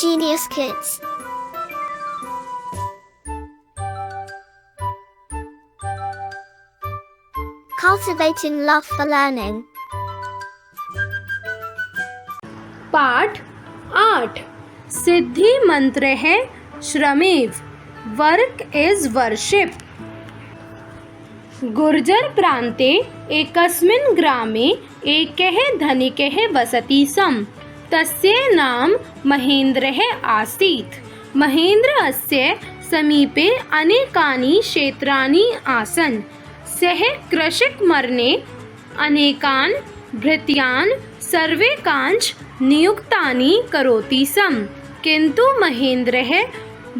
Genius Kids. Cultivating love for learning. पाठ 8 सिद्धि मंत्र है श्रमेव। Work is worship. गुर्जर प्रान्ते एकस्मिन् ग्रामे एकः धनिकः वसति स्म। तस्य नाम महेन्द्रः आसीत्। महेन्द्रस्य समीपे अनेकानि क्षेत्राणि आसन्। सः कृषिकर्मणे अनेकान् भृत्यान् सर्वेकांश्च नियुक्तानि करोति स्म। किन्तु महेन्द्रः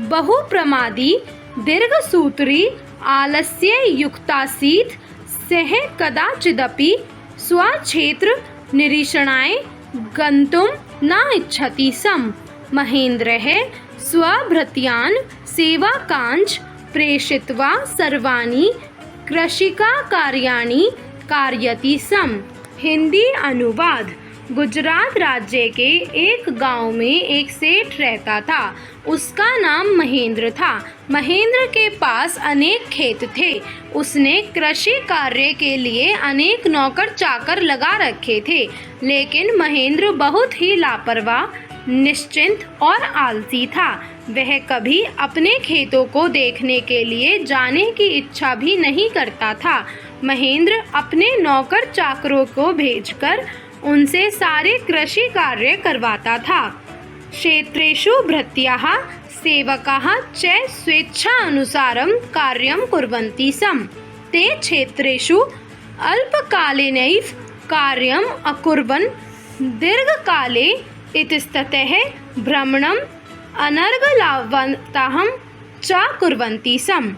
बहुप्रमादी दीर्घसूत्री आलस्ययुक्तासीत्। सः कदाचिदपि स्वक्षेत्र निरीक्षणाय गन्तुं न इच्छति स्म। महेन्द्रः स्वभृत्यान् सेवकांश्च प्रेषयित्वा सर्वाणि कृषिकार्याणि कारयति स्म। हिंदी अनुवाद। गुजरात राज्य के एक गांव में एक सेठ रहता था। उसका नाम महेंद्र था। महेंद्र के पास अनेक खेत थे। उसने कृषि कार्य के लिए अनेक नौकर चाकर लगा रखे थे, लेकिन महेंद्र बहुत ही लापरवाह, निश्चिंत और आलसी था। वह कभी अपने खेतों को देखने के लिए जाने की इच्छा भी नहीं करता था। महेंद्र अपने नौकर चाकरों को भेजकर उनसे सारे कृषि कार्य करवाता था। क्षेत्रेषु भृत्याः सेवकाः च स्वेच्छानुसारं कार्यं कुर्वन्ति स्म। ते क्षेत्रेषु अल्पकालेनैव कार्यम् अकुर्वन् दीर्घकाले इतस्ततः भ्रमणम् अनर्गलावन्तः च कुर्वन्ति स्म।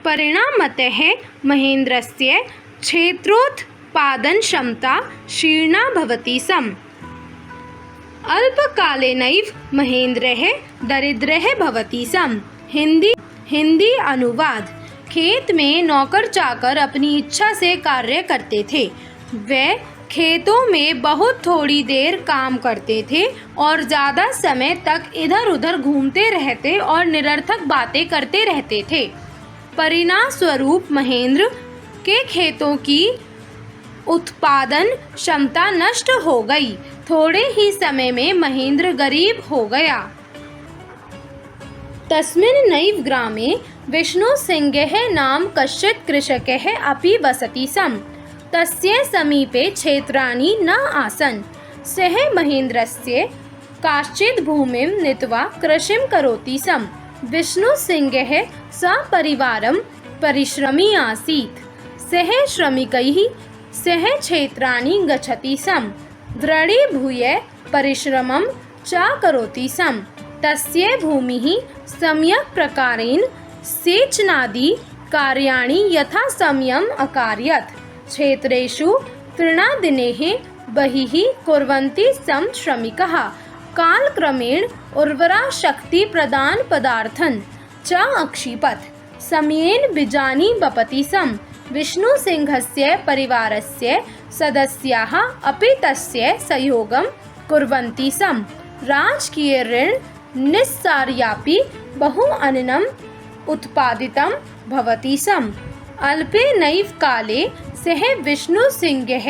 परिणामतः महेन्द्रस्य क्षेत्रोत्पादनक्षमता क्षीणा भवति स्म। अल्पकालेनैव महेन्द्रः दरिद्रः भवति स्म। हिंदी अनुवाद। खेत में नौकर चाकर अपनी इच्छा से कार्य करते थे। वे खेतों में बहुत थोड़ी देर काम करते थे और ज़्यादा समय तक इधर उधर घूमते रहते और निरर्थक बातें करते रहते थे। परिणाम स्वरूप महेंद्र के खेतों की उत्पादन क्षमता नष्ट हो गई। थोड़े ही समय में महेंद्र गरीब हो गया। तस्मिन् नैव ग्रामे विष्णुसिंहः नाम कश्चित् कृषकः अपि वसति स्म। तस्य समीपे क्षेत्राणि न आसन्। सः महेन्द्रस्य काचित् भूमिं नीत्वा कृषिं करोति स्म। विष्णुसिंहः सपरिवारं परिश्रमी आसीत्। सः श्रमिकैः सह क्षेत्राणि गच्छति स्म। दृढीभूय परिश्रमं च करोति स्म। तस्य भूमिः सम्यक् प्रकारेण सेचनादि कार्याणि यथासमयम् अकारयत्। क्षेत्रेषु तृणादिनेः बहिः कुर्वन्ति स्म श्रमिकाः कालक्रमेण उर्वराशक्तिप्रदानपदार्थं च अक्षिपत्। समयेन बीजानि वपति स्म। विष्णुसिंहस्य परिवारस्य सदस्याः अपि तस्य सहयोगं कुर्वन्ति स्म। राजकीय ऋण निस्सार्यापि बहु अन्नम् उत्पादितं भवति स्म। अल्पेनैव काले सः विष्णुसिंहः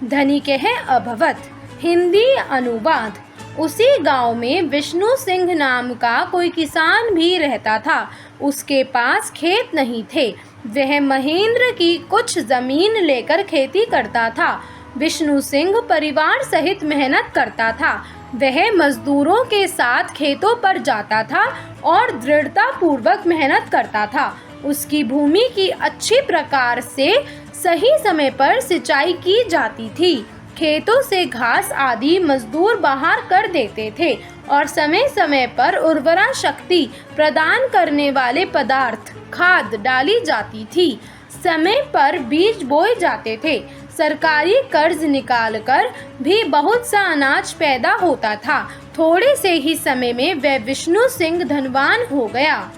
धनिकः अभवत्। हिंदी अनुवाद। उसी गांव में विष्णु सिंह नाम का कोई किसान भी रहता था। उसके पास खेत नहीं थे। वह महेंद्र की कुछ जमीन लेकर खेती करता था। विष्णु सिंह परिवार सहित मेहनत करता था। वह मजदूरों के साथ खेतों पर जाता था और दृढ़ता पूर्वक मेहनत करता था। उसकी भूमि की अच्छी प्रकार से सही समय पर सिंचाई की जाती थी। खेतों से घास आदि मजदूर बाहर कर देते थे और समय समय पर उर्वरा शक्ति प्रदान करने वाले पदार्थ खाद डाली जाती थी। समय पर बीज बोए जाते थे। सरकारी कर्ज निकालकर भी बहुत सा अनाज पैदा होता था। थोड़े से ही समय में वह विष्णु सिंह धनवान हो गया।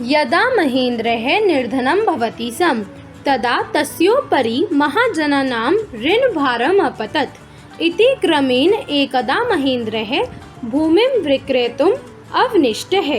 यदा महेन्द्रः निर्धनं भवति स्म तदा तस्योपरि महाजनानां ऋणभारम् अपतत्। इति क्रमेण एकदा महेन्द्रः भूमिं विक्रेतुम् अवनिष्टः।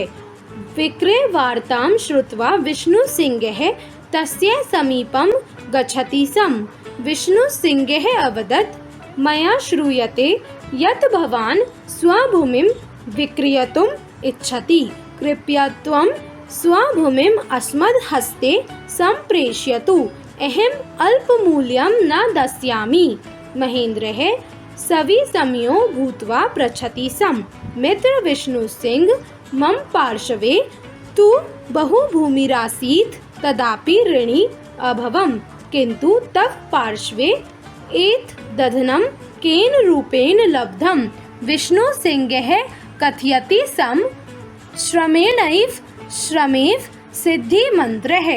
विक्रयवार्तां श्रुत्वा विष्णुसिंहः तस्य समीपं गच्छति स्म। विष्णुसिंहः अवदत्, मया श्रूयते यत् भवान् स्वभूमिं विक्रेतुम् इच्छति। कृपया त्वं स्वभूमिम् अस्मद् हस्ते सम्प्रेषयतु। अहम् अल्पमूल्यं न दास्यामि। महेन्द्रः सविस्मयो भूत्वा पृच्छति स्म, मित्र विष्णुसिंह, मम पार्श्वे तु बहु भूमिरासीत्, तदापि ऋणी अभवम्, किन्तु तव पार्श्वे एतद्धनं केन रूपेण लब्धम्? विष्णुसिंहः कथयति स्म, श्रमेव सिद्धिमंत्रः।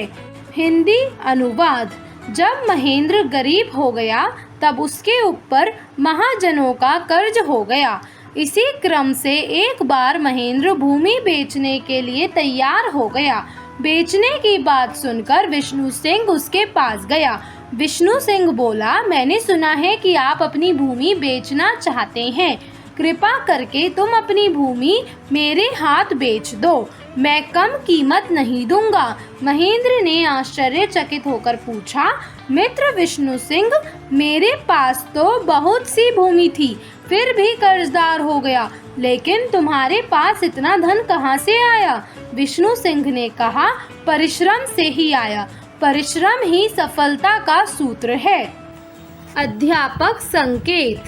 हिंदी अनुवाद। जब महेंद्र गरीब हो गया तब उसके ऊपर महाजनों का कर्ज हो गया। इसी क्रम से एक बार महेंद्र भूमि बेचने के लिए तैयार हो गया। बेचने की बात सुनकर विष्णु सिंह उसके पास गया। विष्णु सिंह बोला, मैंने सुना है कि आप अपनी भूमि बेचना चाहते हैं। कृपा करके तुम अपनी भूमि मेरे हाथ बेच दो, मैं कम कीमत नहीं दूंगा। महेंद्र ने आश्चर्यचकित होकर पूछा, मित्र विष्णु सिंह, मेरे पास तो बहुत सी भूमि थी, फिर भी कर्जदार हो गया, लेकिन तुम्हारे पास इतना धन कहाँ से आया? विष्णु सिंह ने कहा, परिश्रम से ही आया। परिश्रम ही सफलता का सूत्र है। अध्यापक संकेत।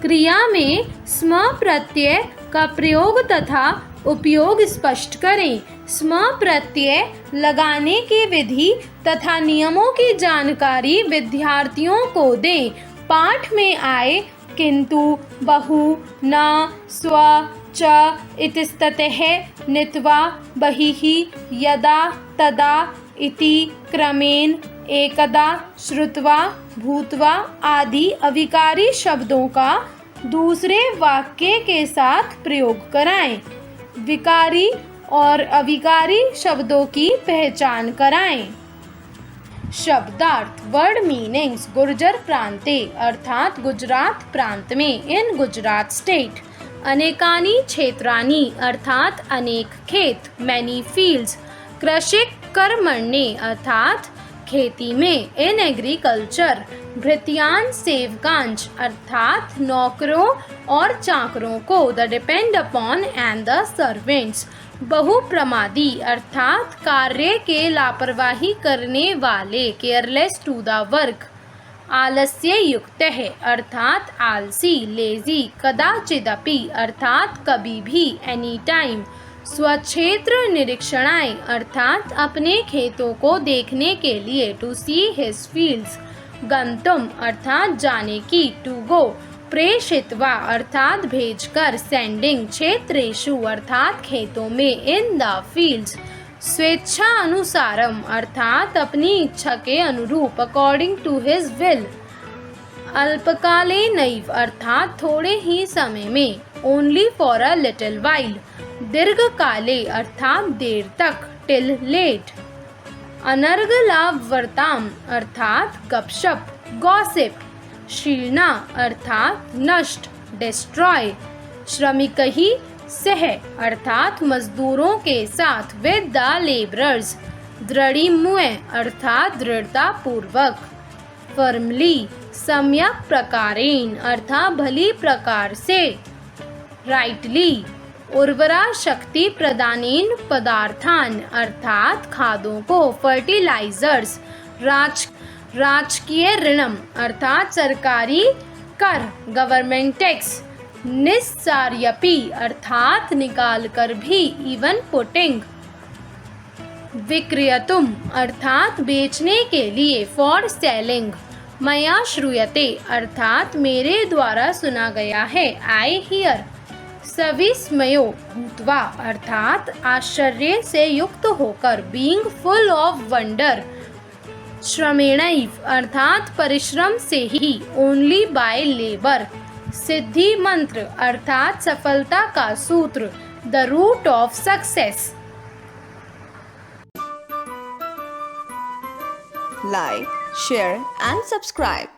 क्रिया में स्म प्रत्यय का प्रयोग तथा उपयोग स्पष्ट करें। स्म प्रत्यय लगाने की विधि तथा नियमों की जानकारी विद्यार्थियों को दें। पाठ में आए किंतु, बहु, न, स्व, च, इतस्ततः, नित्वा, बहिः, यदा, तदा, इति, क्रमेण, एकदा, श्रुत्वा, भूत्वा आदि अविकारी शब्दों का दूसरे वाक्य के साथ प्रयोग कराएं। विकारी और अविकारी शब्दों की पहचान कराएं। शब्दार्थ। Word meanings. गुर्जर प्रांते अर्थात गुजरात प्रांत में, इन गुजरात स्टेट। अनेकानि क्षेत्राणि अर्थात अनेक खेत, मैनी फील्ड्स। कृषिक कर्मण्ये अर्थात खेती में, इन एग्रीकल्चर। भृत्यान सेवकांश अर्थात नौकरों और चाकरों को, the depend upon and the servants. बहुप्रमादी अर्थात कार्य के लापरवाही करने वाले, केयरलेस टू द वर्क। आलस्य युक्त है अर्थात आलसी, लेजी। कदाचिदपि अर्थात कभी भी, एनी टाइम। स्वक्षेत्र निरीक्षणाय अर्थात अपने खेतों को देखने के लिए, टू सी हिज फील्ड्स। गंतुम अर्थात जाने की, टू गो। प्रेषित्वा अर्थात भेजकर, सेंडिंग। क्षेत्रेषु अर्थात खेतों में, इन द फील्ड्स। स्वेच्छा अनुसारम अर्थात अपनी इच्छा के अनुरूप, अकॉर्डिंग टू हिज विल। अल्पकाले नैव अर्थात थोड़े ही समय में, only for a little while. दीर्घकाले अर्थात देर तक, टिल लेट। अनर्गलावर्ताम अर्थात गपशप, गॉसिप। शीर्णा अर्थात नष्ट, डिस्ट्रॉय। श्रमिकहि सह अर्थात मजदूरों के साथ, विद द लेबरर्स। दृढ़िमुए अर्थात दृढ़ता पूर्वक। फर्मली सम्यक प्रकारेण अर्थात भली प्रकार से। राइटली उर्वरा शक्ति प्रदानेन पदार्थान अर्थात खादों को, फर्टिलाइजर्स। राजकीय ऋणम अर्थात सरकारी कर, गवर्नमेंट टैक्स। निस्सार्यपि अर्थात निकाल कर भी, इवन पुटिंग। विक्रेतुम अर्थात बेचने के लिए, फॉर सेलिंग। मया श्रूयते अर्थात मेरे द्वारा सुना गया है, आई हियर। सविस्मयो भूत्वा अर्थात आश्चर्य से युक्त होकर, बीइंग फुल ऑफ वंडर। श्रमेणैव अर्थात परिश्रम से ही, ओनली बाय लेबर। सिद्धि मंत्र अर्थात सफलता का सूत्र, the root of success. Like, share and subscribe.